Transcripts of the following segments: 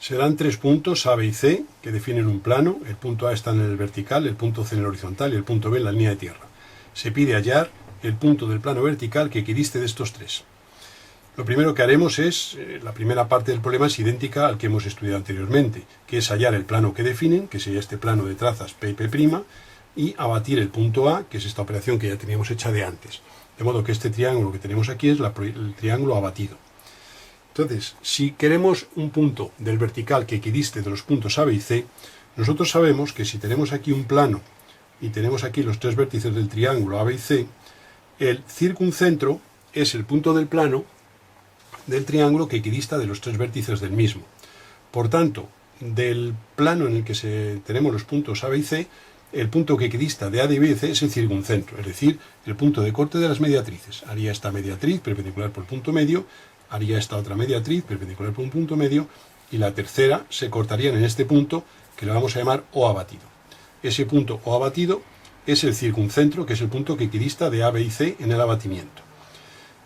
Serán tres puntos A, B y C que definen un plano. El punto A está en el vertical, el punto C en el horizontal y el punto B en la línea de tierra. Se pide hallar el punto del plano vertical que equidiste de estos tres. Lo primero que haremos es, la primera parte del problema es idéntica al que hemos estudiado anteriormente, que es hallar el plano que definen, que sería este plano de trazas P y P', y abatir el punto A, que es esta operación que ya teníamos hecha de antes. De modo que este triángulo que tenemos aquí es el triángulo abatido. Entonces, si queremos un punto del vertical que equidiste de los puntos A, B y C, nosotros sabemos que si tenemos aquí un plano y tenemos aquí los tres vértices del triángulo A, B y C, el circuncentro es el punto del plano del triángulo que equidista de los tres vértices del mismo. Por tanto, del plano en el que tenemos los puntos A, B y C, el punto que equidista de A, B y C es el circuncentro, es decir, el punto de corte de las mediatrices. Haría esta mediatriz perpendicular por el punto medio, haría esta otra mediatriz perpendicular por un punto medio, y la tercera se cortarían en este punto que le vamos a llamar O abatido. Ese punto O abatido es el circuncentro, que es el punto que equidista de A, B y C en el abatimiento.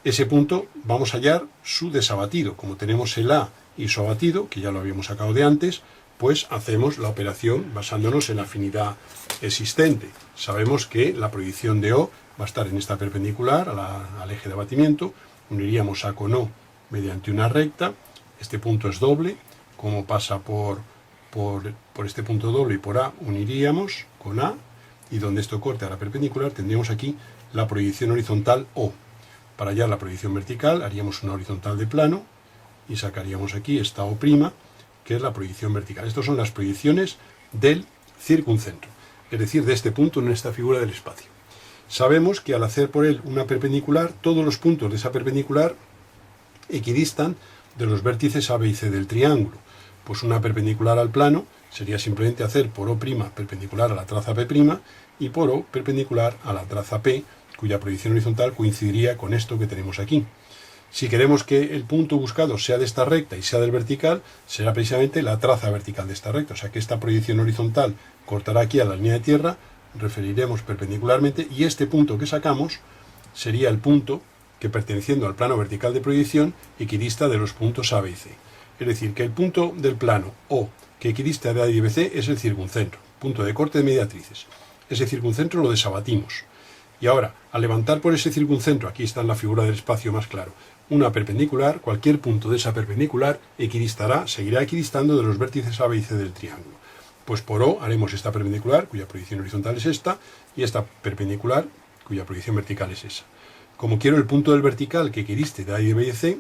Ese punto vamos a hallar su desabatido. Como tenemos el A y su abatido, que ya lo habíamos sacado de antes, pues hacemos la operación basándonos en la afinidad existente. Sabemos que la proyección de O va a estar en esta perpendicular al eje de abatimiento. Uniríamos A con O mediante una recta. Este punto es doble. Como pasa por este punto doble y por A, uniríamos con A, y donde esto corte a la perpendicular tendríamos aquí la proyección horizontal O. Para hallar la proyección vertical haríamos una horizontal de plano y sacaríamos aquí esta O', que es la proyección vertical. Estas son las proyecciones del circuncentro, es decir, de este punto en esta figura del espacio. Sabemos que al hacer por él una perpendicular, todos los puntos de esa perpendicular equidistan de los vértices A, B y C del triángulo. Pues una perpendicular al plano sería simplemente hacer por O' perpendicular a la traza P' y por O perpendicular a la traza P, cuya proyección horizontal coincidiría con esto que tenemos aquí. Si queremos que el punto buscado sea de esta recta y sea del vertical, será precisamente la traza vertical de esta recta. O sea que esta proyección horizontal cortará aquí a la línea de tierra, referiremos perpendicularmente, y este punto que sacamos sería el punto que, perteneciendo al plano vertical de proyección, equidista de los puntos A, B y C. Es decir, que el punto del plano O que equidista de A y B, C es el circuncentro, punto de corte de mediatrices. Ese circuncentro lo desabatimos. Y ahora, al levantar por ese circuncentro, aquí está en la figura del espacio más claro, una perpendicular, cualquier punto de esa perpendicular seguirá equidistando de los vértices A, B y C del triángulo. Pues por O haremos esta perpendicular, cuya proyección horizontal es esta, y esta perpendicular, cuya proyección vertical es esa. Como quiero el punto del vertical que equidiste de A y B y C,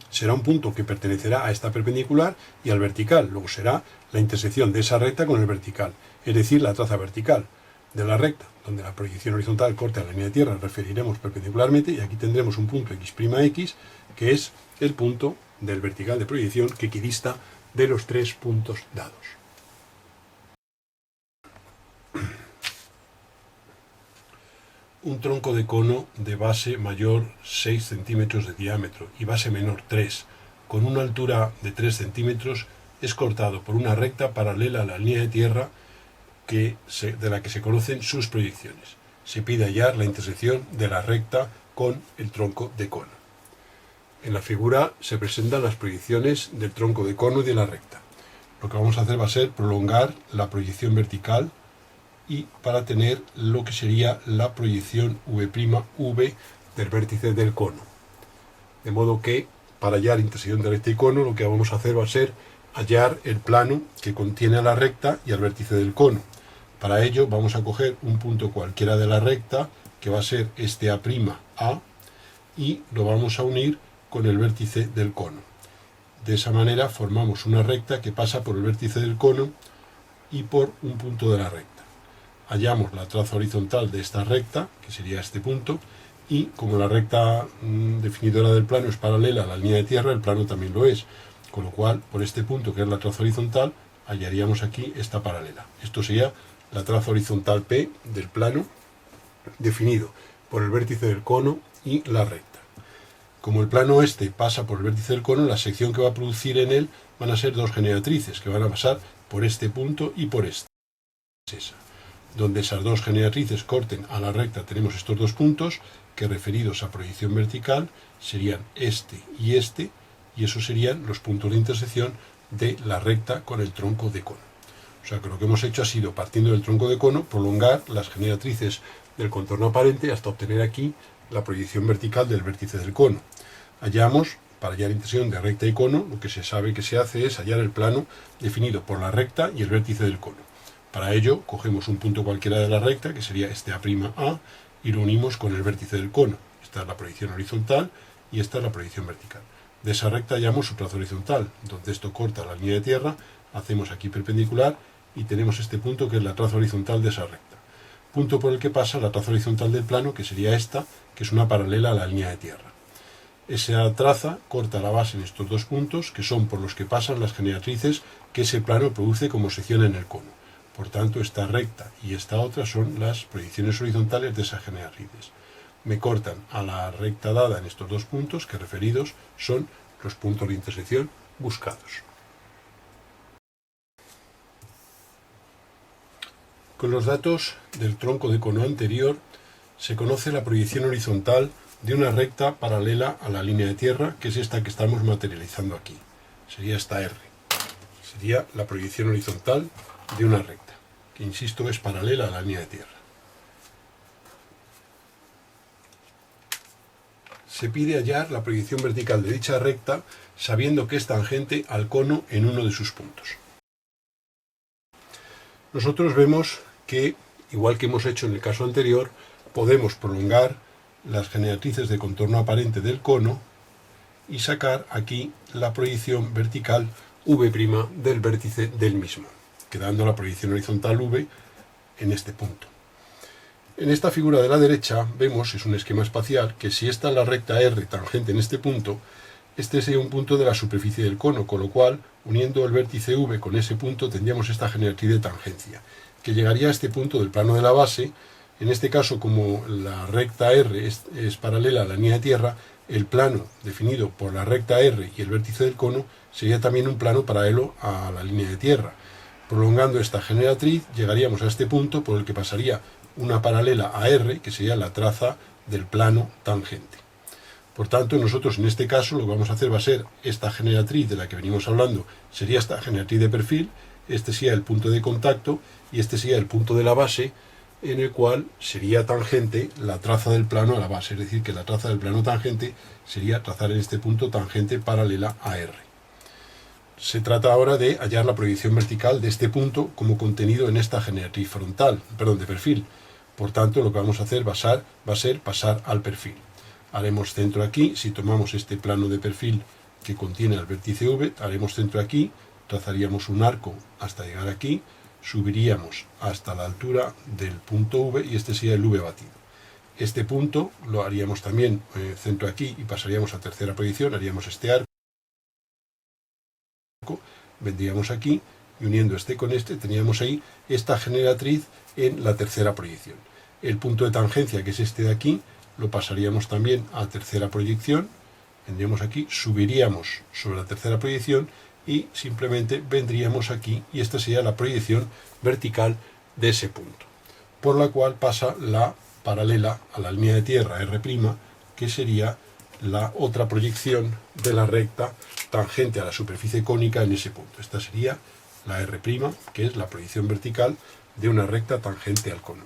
será un punto que pertenecerá a esta perpendicular y al vertical. Luego será la intersección de esa recta con el vertical, es decir, la traza vertical de la recta, donde la proyección horizontal corte a la línea de tierra, referiremos perpendicularmente, y aquí tendremos un punto X', que es el punto del vertical de proyección que equidista de los tres puntos dados. Un tronco de cono de base mayor 6 centímetros de diámetro y base menor 3, con una altura de 3 centímetros, es cortado por una recta paralela a la línea de tierra de la que se conocen sus proyecciones. Se pide hallar la intersección de la recta con el tronco de cono. En la figura se presentan las proyecciones del tronco de cono y de la recta. Lo que vamos a hacer va a ser prolongar la proyección vertical y para tener lo que sería la proyección V' del vértice del cono. De modo que para hallar intersección de recta y cono, lo que vamos a hacer va a ser hallar el plano que contiene a la recta y al vértice del cono. Para ello vamos a coger un punto cualquiera de la recta, que va a ser este A', y lo vamos a unir con el vértice del cono. De esa manera formamos una recta que pasa por el vértice del cono y por un punto de la recta. Hallamos la traza horizontal de esta recta, que sería este punto, y como la recta definidora del plano es paralela a la línea de tierra, el plano también lo es. Con lo cual, por este punto, que es la traza horizontal, hallaríamos aquí esta paralela. Esto sería la traza horizontal P del plano, definido por el vértice del cono y la recta. Como el plano este pasa por el vértice del cono, la sección que va a producir en él van a ser dos generatrices, que van a pasar por este punto y por este. Donde esas dos generatrices corten a la recta tenemos estos dos puntos, que referidos a proyección vertical serían este, y esos serían los puntos de intersección de la recta con el tronco de cono. O sea que lo que hemos hecho ha sido, partiendo del tronco de cono, prolongar las generatrices del contorno aparente hasta obtener aquí la proyección vertical del vértice del cono. Hallamos, para hallar la intersección de recta y cono, lo que se sabe que se hace es hallar el plano definido por la recta y el vértice del cono. Para ello, cogemos un punto cualquiera de la recta, que sería este A', y lo unimos con el vértice del cono. Esta es la proyección horizontal y esta es la proyección vertical. De esa recta hallamos su trazo horizontal, donde esto corta la línea de tierra, hacemos aquí perpendicular y tenemos este punto que es la traza horizontal de esa recta. Punto por el que pasa la traza horizontal del plano, que sería esta, que es una paralela a la línea de tierra. Esa traza corta la base en estos dos puntos, que son por los que pasan las generatrices que ese plano produce como sección en el cono. Por tanto, esta recta y esta otra son las proyecciones horizontales de esas generatrices. Me cortan a la recta dada en estos dos puntos, que referidos son los puntos de intersección buscados. Con los datos del tronco de cono anterior, se conoce la proyección horizontal de una recta paralela a la línea de tierra, que es esta que estamos materializando aquí. Sería esta R. Sería la proyección horizontal de una recta, que insisto es paralela a la línea de tierra. Se pide hallar la proyección vertical de dicha recta, sabiendo que es tangente al cono en uno de sus puntos. Nosotros vemos que, igual que hemos hecho en el caso anterior, podemos prolongar las generatrices de contorno aparente del cono y sacar aquí la proyección vertical V' del vértice del mismo, quedando la proyección horizontal V en este punto. En esta figura de la derecha vemos, es un esquema espacial, que si esta es la recta R tangente en este punto, este sería un punto de la superficie del cono, con lo cual, uniendo el vértice V con ese punto, tendríamos esta generatriz de tangencia, que llegaría a este punto del plano de la base. En este caso, como la recta R es paralela a la línea de tierra, el plano definido por la recta R y el vértice del cono sería también un plano paralelo a la línea de tierra. Prolongando esta generatriz, llegaríamos a este punto por el que pasaría una paralela a R, que sería la traza del plano tangente. Por tanto, nosotros en este caso lo que vamos a hacer va a ser esta generatriz de la que venimos hablando, sería esta generatriz de perfil, este sería el punto de contacto y este sería el punto de la base, en el cual sería tangente la traza del plano a la base, es decir, que la traza del plano tangente sería trazar en este punto tangente paralela a R. Se trata ahora de hallar la proyección vertical de este punto como contenido en esta generatriz de perfil. Por tanto, lo que vamos a hacer va a ser pasar al perfil. Haremos centro aquí, si tomamos este plano de perfil que contiene el vértice V, haremos centro aquí, trazaríamos un arco hasta llegar aquí, subiríamos hasta la altura del punto V y este sería el V batido. Este punto lo haríamos también centro aquí y pasaríamos a tercera proyección, haríamos este arco, vendríamos aquí y uniendo este con este teníamos ahí esta generatriz en la tercera proyección. El punto de tangencia, que es este de aquí, lo pasaríamos también a tercera proyección, vendríamos aquí, subiríamos sobre la tercera proyección y simplemente vendríamos aquí y esta sería la proyección vertical de ese punto, por la cual pasa la paralela a la línea de tierra R', que sería la otra proyección de la recta tangente a la superficie cónica en ese punto. Esta sería la R', que es la proyección vertical de una recta tangente al cono.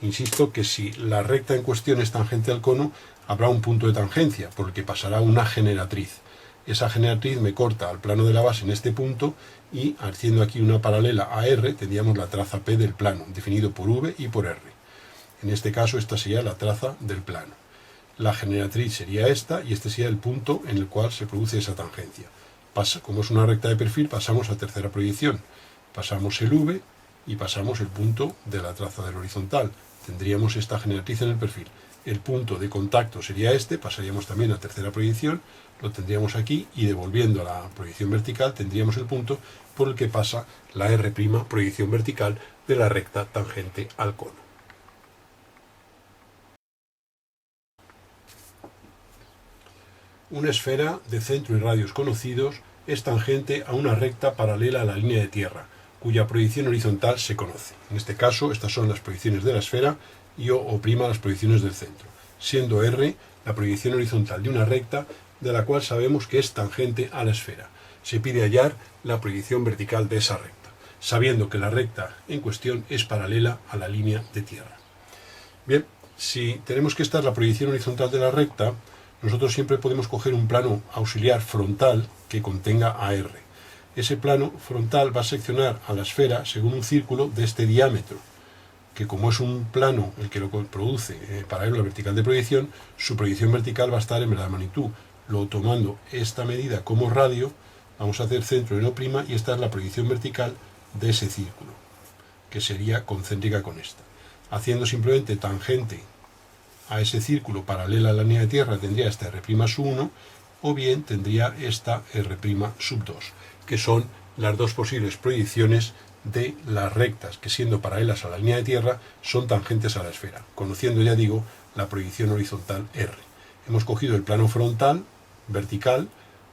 Insisto que si la recta en cuestión es tangente al cono, habrá un punto de tangencia, por el que pasará una generatriz. Esa generatriz me corta al plano de la base en este punto y, haciendo aquí una paralela a R, tendríamos la traza P del plano, definido por V y por R. En este caso, esta sería la traza del plano. La generatriz sería esta y este sería el punto en el cual se produce esa tangencia. Como es una recta de perfil, pasamos a tercera proyección. Pasamos el V y pasamos el punto de la traza del horizontal. Tendríamos esta generatriz en el perfil. El punto de contacto sería este, pasaríamos también a tercera proyección, lo tendríamos aquí y devolviendo a la proyección vertical tendríamos el punto por el que pasa la R', proyección vertical de la recta tangente al cono. Una esfera de centro y radios conocidos es tangente a una recta paralela a la línea de tierra, cuya proyección horizontal se conoce. En este caso, estas son las proyecciones de la esfera y O' las proyecciones del centro, siendo R la proyección horizontal de una recta de la cual sabemos que es tangente a la esfera. Se pide hallar la proyección vertical de esa recta, sabiendo que la recta en cuestión es paralela a la línea de tierra. Bien, si tenemos que estar la proyección horizontal de la recta, nosotros siempre podemos coger un plano auxiliar frontal que contenga AR. Ese plano frontal va a seccionar a la esfera según un círculo de este diámetro, que como es un plano el que lo produce paralelo a la vertical de proyección, su proyección vertical va a estar en verdad magnitud. Luego, tomando esta medida como radio, vamos a hacer centro en O' y esta es la proyección vertical de ese círculo, que sería concéntrica con esta. Haciendo simplemente tangente a ese círculo paralela a la línea de tierra tendría esta R'1, o bien tendría esta R'2, que son las dos posibles proyecciones de las rectas que, siendo paralelas a la línea de tierra, son tangentes a la esfera, conociendo, ya digo, la proyección horizontal R. Hemos cogido el plano frontal, vertical,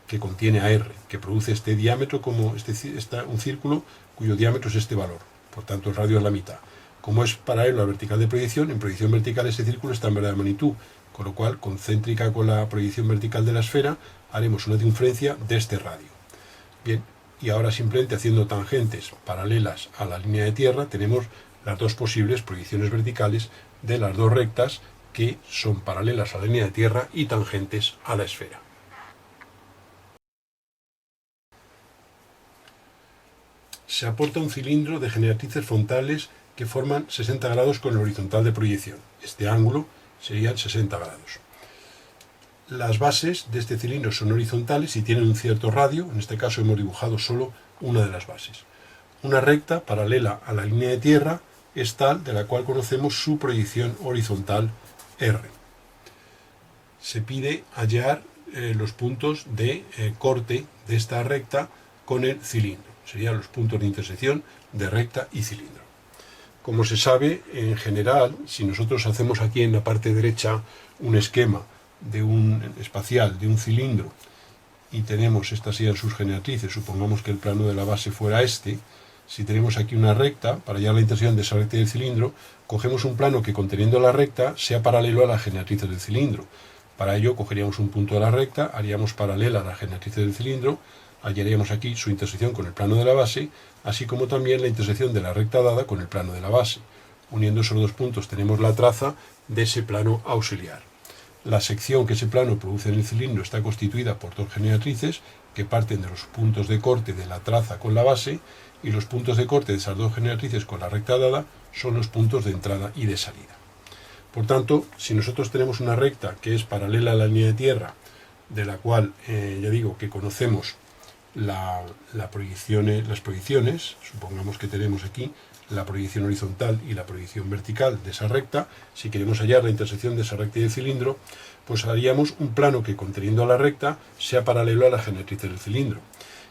que contiene a R, que produce este diámetro como un círculo cuyo diámetro es este valor, por tanto el radio es la mitad. Como es paralelo a la vertical de proyección, en proyección vertical ese círculo está en verdad de magnitud, con lo cual, concéntrica con la proyección vertical de la esfera, haremos una circunferencia de este radio. Bien, y ahora simplemente haciendo tangentes paralelas a la línea de tierra, tenemos las dos posibles proyecciones verticales de las dos rectas que son paralelas a la línea de tierra y tangentes a la esfera. Se aporta un cilindro de generatrices frontales que forman 60 grados con el horizontal de proyección. Este ángulo serían 60 grados. Las bases de este cilindro son horizontales y tienen un cierto radio. En este caso hemos dibujado solo una de las bases. Una recta paralela a la línea de tierra es tal de la cual conocemos su proyección horizontal R. Se pide hallar los puntos de corte de esta recta con el cilindro. Serían los puntos de intersección de recta y cilindro. Como se sabe, en general, si nosotros hacemos aquí en la parte derecha un esquema de un espacial de un cilindro y tenemos estas serían sus generatrices, supongamos que el plano de la base fuera este, si tenemos aquí una recta, para hallar la intersección de esa recta y del cilindro, cogemos un plano que conteniendo la recta sea paralelo a las generatrices del cilindro. Para ello cogeríamos un punto de la recta, haríamos paralela a las generatrices del cilindro, hallaríamos aquí su intersección con el plano de la base, así como también la intersección de la recta dada con el plano de la base. Uniendo esos dos puntos tenemos la traza de ese plano auxiliar. La sección que ese plano produce en el cilindro está constituida por dos generatrices que parten de los puntos de corte de la traza con la base, y los puntos de corte de esas dos generatrices con la recta dada son los puntos de entrada y de salida. Por tanto, si nosotros tenemos una recta que es paralela a la línea de tierra, de la cual ya digo que conocemos las proyecciones, supongamos que tenemos aquí la proyección horizontal y la proyección vertical de esa recta, si queremos hallar la intersección de esa recta y del cilindro, pues haríamos un plano que conteniendo a la recta sea paralelo a las generatrices del cilindro.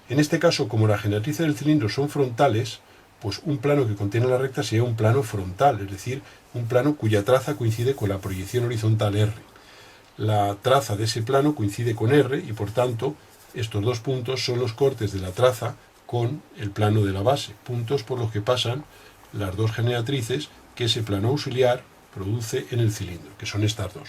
En este caso, como las generatrices del cilindro son frontales, pues un plano que contiene la recta sería un plano frontal, es decir, un plano cuya traza coincide con la proyección horizontal R. La traza de ese plano coincide con R y por tanto estos dos puntos son los cortes de la traza con el plano de la base, puntos por los que pasan las dos generatrices que ese plano auxiliar produce en el cilindro, que son estas dos.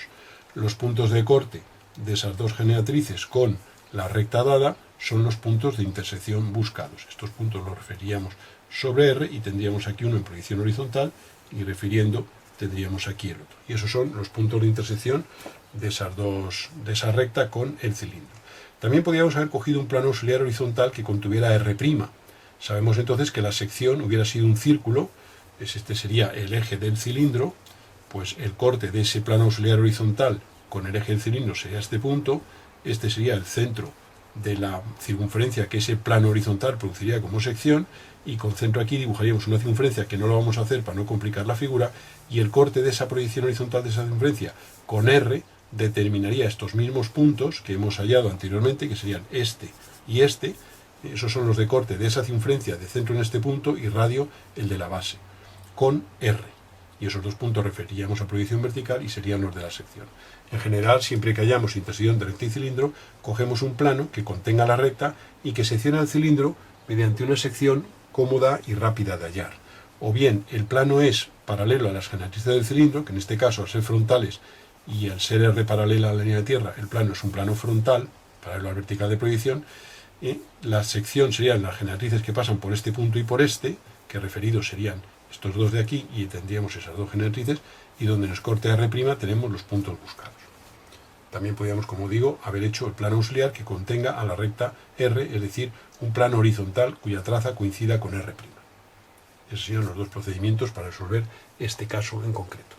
Los puntos de corte de esas dos generatrices con la recta dada son los puntos de intersección buscados. Estos puntos los referíamos sobre R y tendríamos aquí uno en proyección horizontal y refiriendo tendríamos aquí el otro. Y esos son los puntos de intersección de esa recta con el cilindro. También podríamos haber cogido un plano auxiliar horizontal que contuviera R'. Sabemos entonces que la sección hubiera sido un círculo, este sería el eje del cilindro, pues el corte de ese plano auxiliar horizontal con el eje del cilindro sería este punto, este sería el centro de la circunferencia que ese plano horizontal produciría como sección, y con centro aquí dibujaríamos una circunferencia que no lo vamos a hacer para no complicar la figura, y el corte de esa proyección horizontal de esa circunferencia con R determinaría estos mismos puntos que hemos hallado anteriormente, que serían este y este. Esos son los de corte de esa circunferencia de centro en este punto y radio el de la base, con R. Y esos dos puntos referiríamos a proyección vertical y serían los de la sección. En general, siempre que hayamos intersección de recta y cilindro, cogemos un plano que contenga la recta y que secciona el cilindro mediante una sección cómoda y rápida de hallar. O bien el plano es paralelo a las generatrices del cilindro, que en este caso al ser frontales y al ser R paralela a la línea de tierra, el plano es un plano frontal, paralelo a la vertical de proyección, la sección serían las generatrices que pasan por este punto y por este, que referidos serían estos dos de aquí, y tendríamos esas dos generatrices, y donde nos corte R' tenemos los puntos buscados. También podríamos, como digo, haber hecho el plano auxiliar que contenga a la recta R, es decir, un plano horizontal cuya traza coincida con R'. Esos serían los dos procedimientos para resolver este caso en concreto.